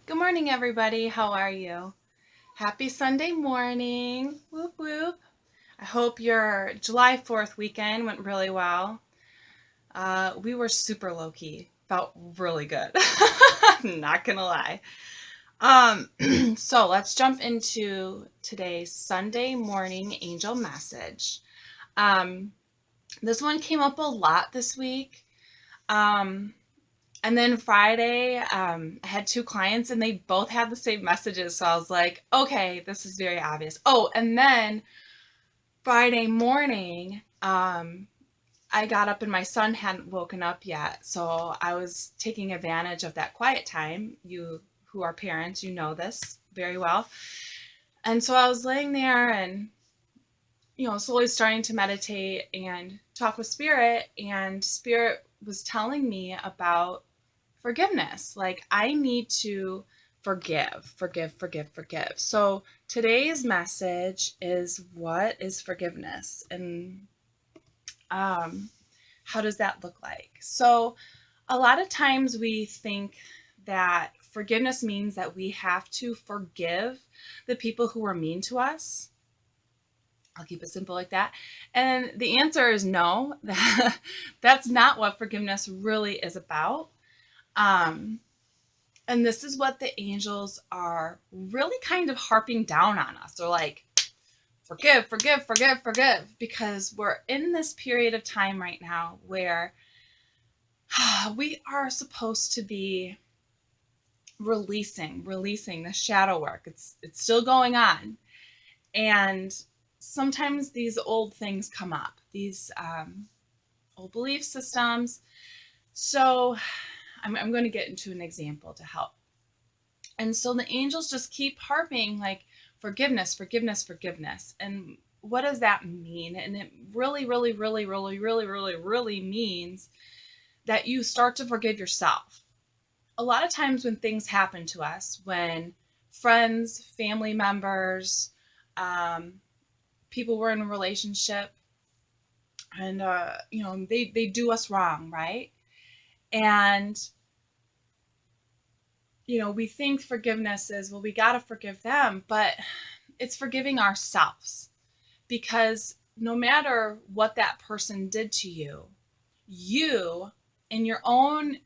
Good morning, everybody. How are you? Happy Sunday morning. Whoop, whoop. I hope your July 4th weekend went really well. We were super low key. Felt really good. Not gonna lie. So let's jump into today's Sunday morning angel message. Um, this one came up a lot this week. Um, And then Friday, I had two clients and they both had the same messages. So I was like, okay, this is very obvious. Oh, and then Friday morning, I got up and my son hadn't woken up yet. So I was taking advantage of that quiet time. You who are parents, you know this very well. And so I was laying there and, slowly starting to meditate and talk with Spirit. And Spirit was telling me about forgiveness. Like, I need to forgive. So today's message is, what is forgiveness? And um, how does that look like? So a lot of times we think that forgiveness means that we have to forgive the people who were mean to us. I'll keep it simple like that. And the answer is no. That's not what forgiveness really is about. Um, And this is what the angels are really kind of harping down on us. They're like, forgive, because we're in this period of time right now where we are supposed to be releasing the shadow work. It's still going on. And sometimes these old things come up, these old belief systems. So I'm going to get into an example to help. And so the angels just keep harping like forgiveness. And what does that mean? And it really means that you start to forgive yourself. A lot of times when things happen to us, when friends, family members, um, people we're in a relationship, and they do us wrong, right? And we think forgiveness is, well, we got to forgive them, but it's forgiving ourselves, because no matter what that person did to you, you, in your own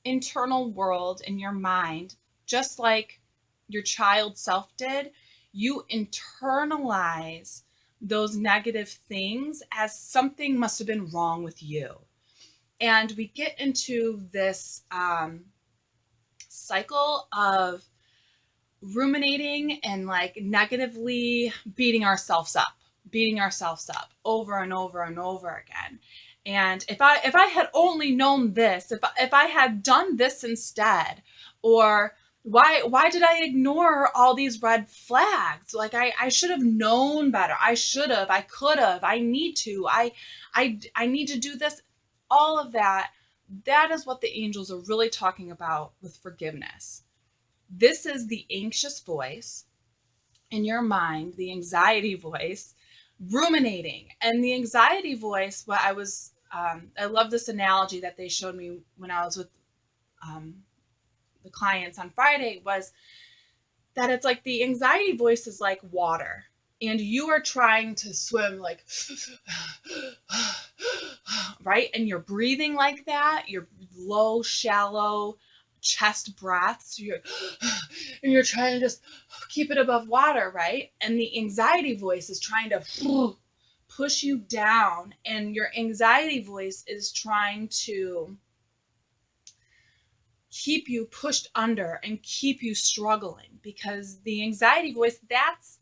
internal world, in your mind, just like your child self did, you internalize those negative things as something must have been wrong with you. And we get into this cycle of ruminating and like negatively beating ourselves up over and over and over again. And if I had only known this, if I had done this instead, or why did I ignore all these red flags? Like, I should have known better. I could have, I need to, I need to do this. All of that, that is what the angels are really talking about with forgiveness. This is the anxious voice in your mind, the anxiety voice, ruminating. And the anxiety voice, what I love this analogy that they showed me when I was with um, the clients on Friday, was that it's like the anxiety voice is like water. And you are trying to swim like, right? And you're breathing like that. You're low, shallow chest breaths. And you're trying to just keep it above water, right? And the anxiety voice is trying to push you down. And your anxiety voice is trying to keep you pushed under and keep you struggling, because the anxiety voice, that's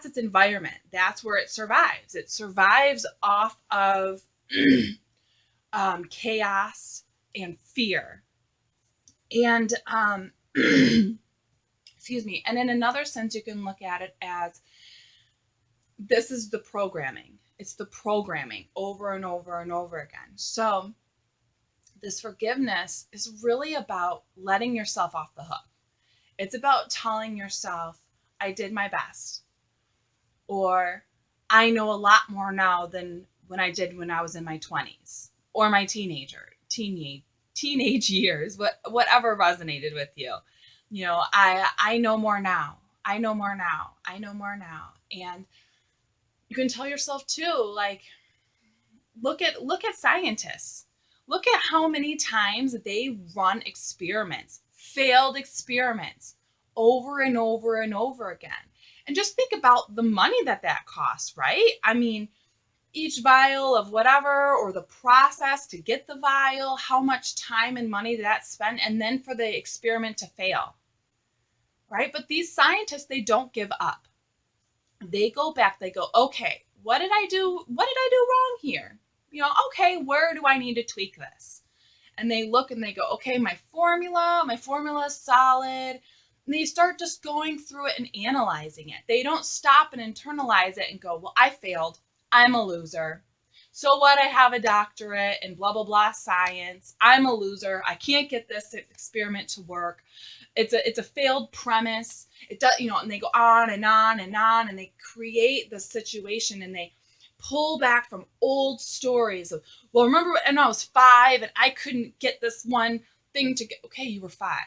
its environment. That's where it survives. It survives off of chaos and fear. And excuse me. And in another sense, you can look at it as, this is the programming. It's the programming over and over and over again. So this forgiveness is really about letting yourself off the hook. It's about telling yourself, I did my best, or I know a lot more now than when I did when I was in my 20s or my teenage teenage years, whatever resonated with you. I know more now. I know more now. I know more now. And you can tell yourself too, like, look at scientists. Look at how many times they run experiments, failed experiments, over and over and over again. And just think about the money that costs, right? I mean, each vial of whatever, or the process to get the vial, how much time and money that spent, and then for the experiment to fail, right? But these scientists, they don't give up. They go back, they go, okay, what did I do? What did I do wrong here? Okay, where do I need to tweak this? And they look and they go, okay, my formula is solid. And they start just going through it and analyzing it. They don't stop and internalize it and go, well, I failed. I'm a loser. So what? I have a doctorate in blah, blah, blah science. I'm a loser. I can't get this experiment to work. It's a failed premise. It does, and they go on and on and on, and they create the situation, and they pull back from old stories of, well, remember when I was 5 and I couldn't get this one thing to get. Okay, you were 5,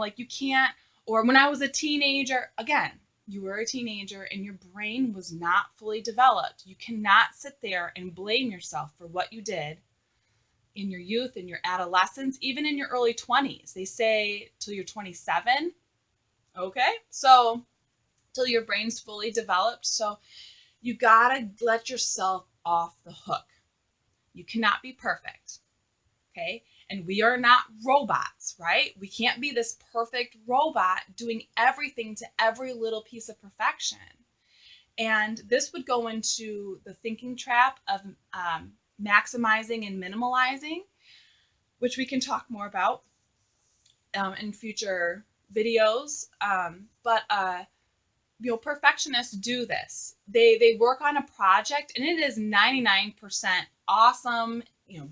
like you can't. Or when I was a teenager, again, you were a teenager and your brain was not fully developed. You cannot sit there and blame yourself for what you did in your youth, in your adolescence, even in your early 20s. They say till you're 27. Okay, so till your brain's fully developed. So you gotta let yourself off the hook. You cannot be perfect. Okay, and we are not robots, right? We can't be this perfect robot doing everything to every little piece of perfection. And this would go into the thinking trap of maximizing and minimalizing, which we can talk more about in future videos. But perfectionists do this. They work on a project and it is 99% awesome,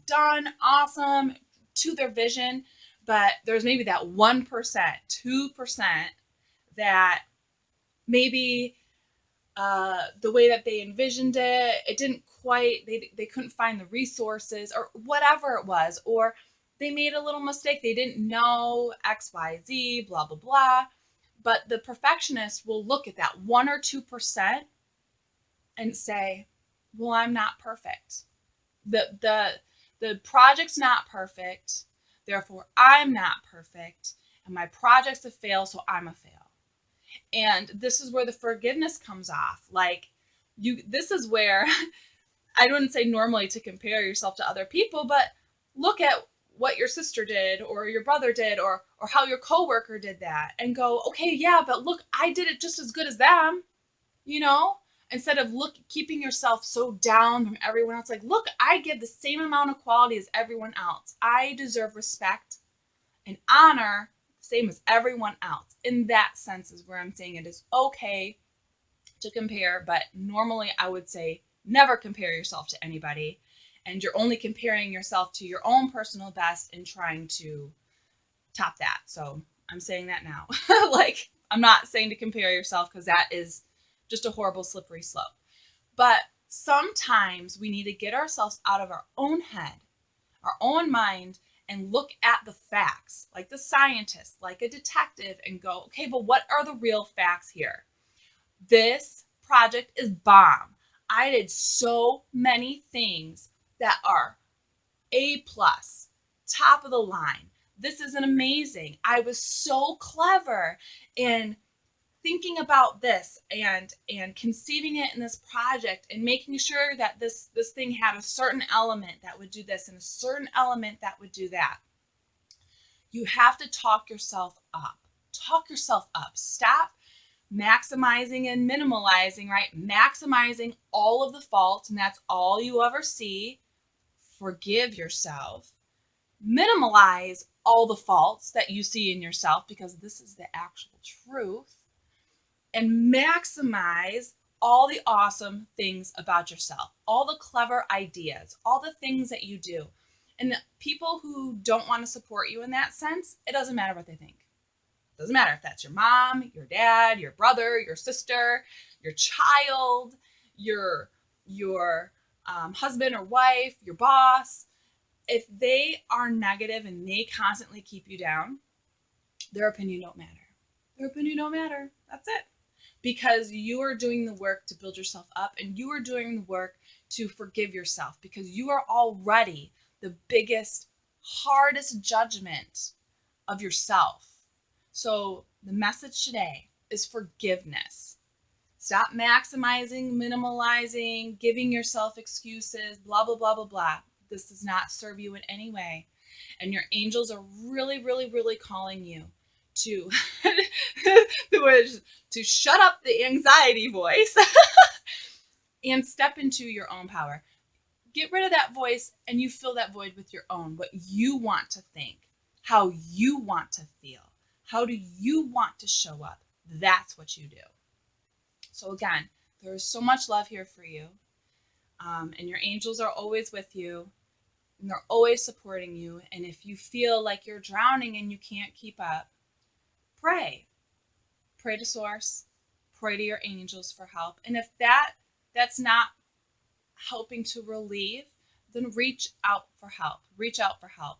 done awesome to their vision. But there's maybe that 1%, 2% that maybe the way that they envisioned it didn't quite, they couldn't find the resources or whatever it was, or they made a little mistake. They didn't know X, Y, Z, blah, blah, blah. But the perfectionist will look at that 1 or 2% and say, well, I'm not perfect. The project's not perfect. Therefore, I'm not perfect. And my project's a fail, so I'm a fail. And this is where the forgiveness comes off. Like, this is where I wouldn't say normally to compare yourself to other people, but look at what your sister did or your brother did or how your coworker did that and go, okay, yeah, but look, I did it just as good as them, instead of keeping yourself so down from everyone else. Like, look, I give the same amount of quality as everyone else. I deserve respect and honor same as everyone else. In that sense is where I'm saying it is okay to compare, but normally I would say never compare yourself to anybody, and you're only comparing yourself to your own personal best and trying to top that. So I'm saying that now. Like, I'm not saying to compare yourself, because that is just a horrible slippery slope. But sometimes we need to get ourselves out of our own head, our own mind, and look at the facts, like the scientist, like a detective, and go, okay, but what are the real facts here? This project is bomb. I did so many things that are A+, top of the line. This is an amazing. I was so clever in thinking about this and conceiving it in this project and making sure that this thing had a certain element that would do this and a certain element that would do that. You have to talk yourself up. Talk yourself up. Stop maximizing and minimalizing, right? Maximizing all of the faults, and that's all you ever see. Forgive yourself. Minimalize all the faults that you see in yourself, because this is the actual truth. And maximize all the awesome things about yourself, all the clever ideas, all the things that you do. And the people who don't want to support you in that sense, it doesn't matter what they think. It doesn't matter if that's your mom, your dad, your brother, your sister, your child, your husband or wife, your boss. if they are negative and they constantly keep you down, their opinion don't matter. Their opinion don't matter. That's it. Because you are doing the work to build yourself up, and you are doing the work to forgive yourself, because you are already the biggest, hardest judgment of yourself. So the message today is forgiveness. Stop maximizing, minimalizing, giving yourself excuses, blah, blah, blah, blah, blah. This does not serve you in any way. And your angels are really, really, really calling you to to shut up the anxiety voice and step into your own power. Get rid of that voice and you fill that void with your own, what you want to think, how you want to feel, how do you want to show up. That's what you do. So again, there is so much love here for you, and your angels are always with you, and they're always supporting you. And if you feel like you're drowning and you can't keep up, pray. Pray to Source. Pray to your angels for help. And if that's not helping to relieve, then reach out for help. Reach out for help.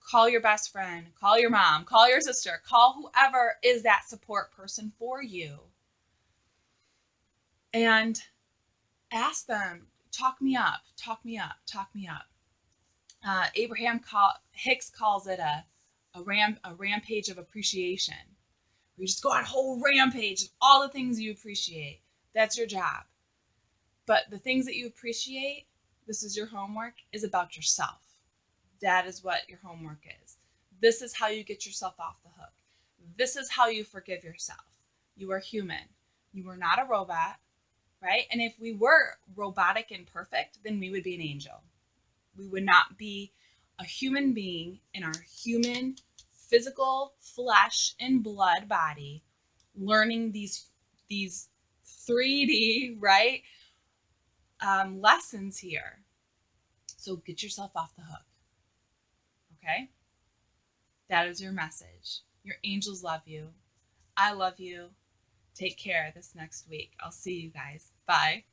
Call your best friend. Call your mom. Call your sister. Call whoever is that support person for you. And ask them, talk me up, talk me up, talk me up. Abraham Hicks calls it a rampage of appreciation. You just go on a whole rampage of all the things you appreciate. That's your job. But the things that you appreciate, this is your homework, is about yourself. That is what your homework is. This is how you get yourself off the hook. This is how you forgive yourself. You are human. You are not a robot, right? And if we were robotic and perfect, then we would be an angel. We would not be a human being in our human, physical flesh and blood body, learning these 3D, right, lessons here. So get yourself off the hook. Okay? That is your message. Your angels love you. I love you. Take care this next week. I'll see you guys. Bye.